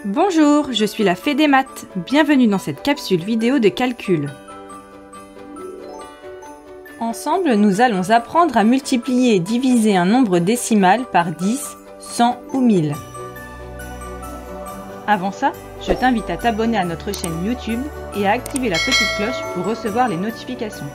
Bonjour, je suis la Fée des maths. Bienvenue dans cette capsule vidéo de calcul. Ensemble, nous allons apprendre à multiplier et diviser un nombre décimal par 10, 100 ou 1000. Avant ça, je t'invite à t'abonner à notre chaîne YouTube et à activer la petite cloche pour recevoir les notifications.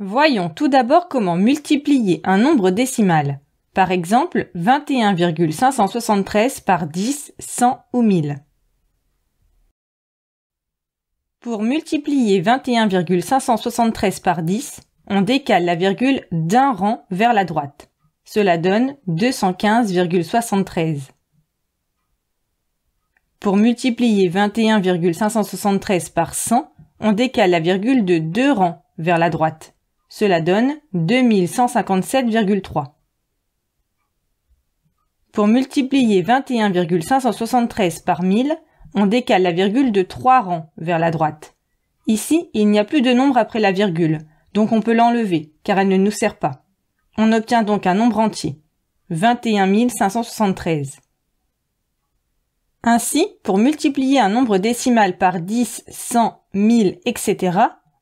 Voyons tout d'abord comment multiplier un nombre décimal. Par exemple, 21,573 par 10, 100 ou 1000. Pour multiplier 21,573 par 10, on décale la virgule d'un rang vers la droite. Cela donne 215,73. Pour multiplier 21,573 par 100, on décale la virgule de 2 rangs vers la droite. Cela donne 2157,3. Pour multiplier 21,573 par 1000, on décale la virgule de 3 rangs vers la droite. Ici, il n'y a plus de nombre après la virgule, donc on peut l'enlever, car elle ne nous sert pas. On obtient donc un nombre entier, 21 573. Ainsi, pour multiplier un nombre décimal par 10, 100, 1000, etc.,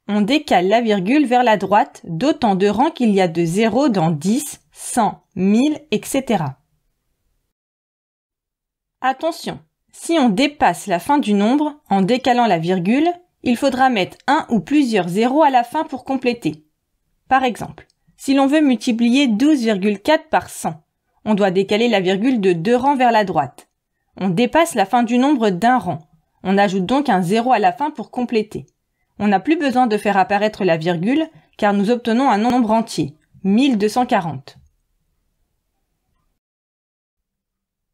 on décale la virgule vers la droite d'autant de rangs qu'il y a de 0 dans 10, 100, 1000, etc. Attention, si on dépasse la fin du nombre en décalant la virgule, il faudra mettre un ou plusieurs zéros à la fin pour compléter. Par exemple, si l'on veut multiplier 12,4 par 100, on doit décaler la virgule de 2 rangs vers la droite. On dépasse la fin du nombre d'un rang. On ajoute donc un zéro à la fin pour compléter. On n'a plus besoin de faire apparaître la virgule car nous obtenons un nombre entier, 1240.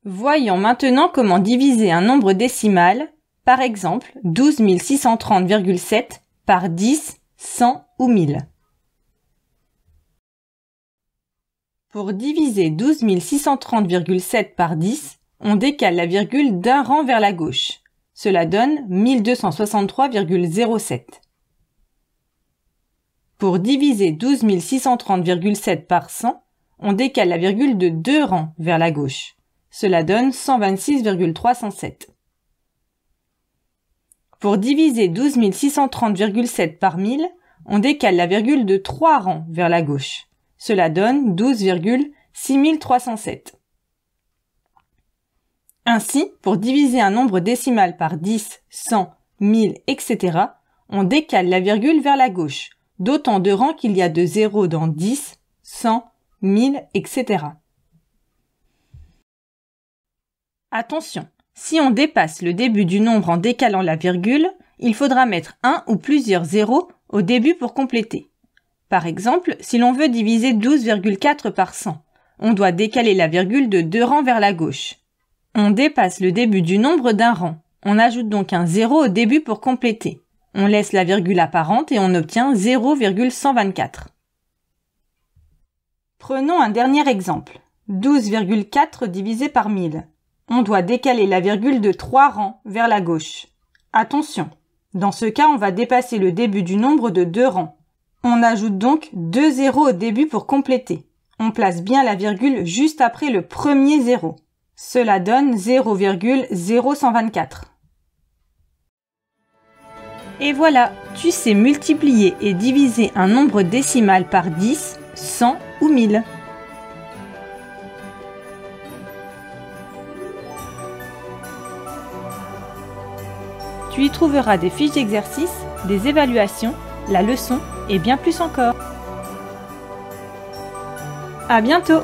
Voyons maintenant comment diviser un nombre décimal, par exemple 12 630,7 par 10, 100 ou 1000. Pour diviser 12 630,7 par 10, on décale la virgule d'un rang vers la gauche. Cela donne 1263,07. Pour diviser 12 630,7 par 100, on décale la virgule de 2 rangs vers la gauche. Cela donne 126,307. Pour diviser 12 630,7 par 1000, on décale la virgule de 3 rangs vers la gauche. Cela donne 12,6307. Ainsi, pour diviser un nombre décimal par 10, 100, 1000, etc., on décale la virgule vers la gauche, d'autant de rangs qu'il y a de 0 dans 10, 100, 1000, etc. Attention, si on dépasse le début du nombre en décalant la virgule, il faudra mettre un ou plusieurs zéros au début pour compléter. Par exemple, si l'on veut diviser 12,4 par 100, on doit décaler la virgule de 2 rangs vers la gauche. On dépasse le début du nombre d'un rang. On ajoute donc un 0 au début pour compléter. On laisse la virgule apparente et on obtient 0,124. Prenons un dernier exemple. 12,4 divisé par 1000. On doit décaler la virgule de 3 rangs vers la gauche. Attention, dans ce cas, on va dépasser le début du nombre de 2 rangs. On ajoute donc 2 zéros au début pour compléter. On place bien la virgule juste après le premier 0. Cela donne 0,0124. Et voilà, tu sais multiplier et diviser un nombre décimal par 10, 100 ou 1000. Tu y trouveras des fiches d'exercice, des évaluations, la leçon et bien plus encore. À bientôt!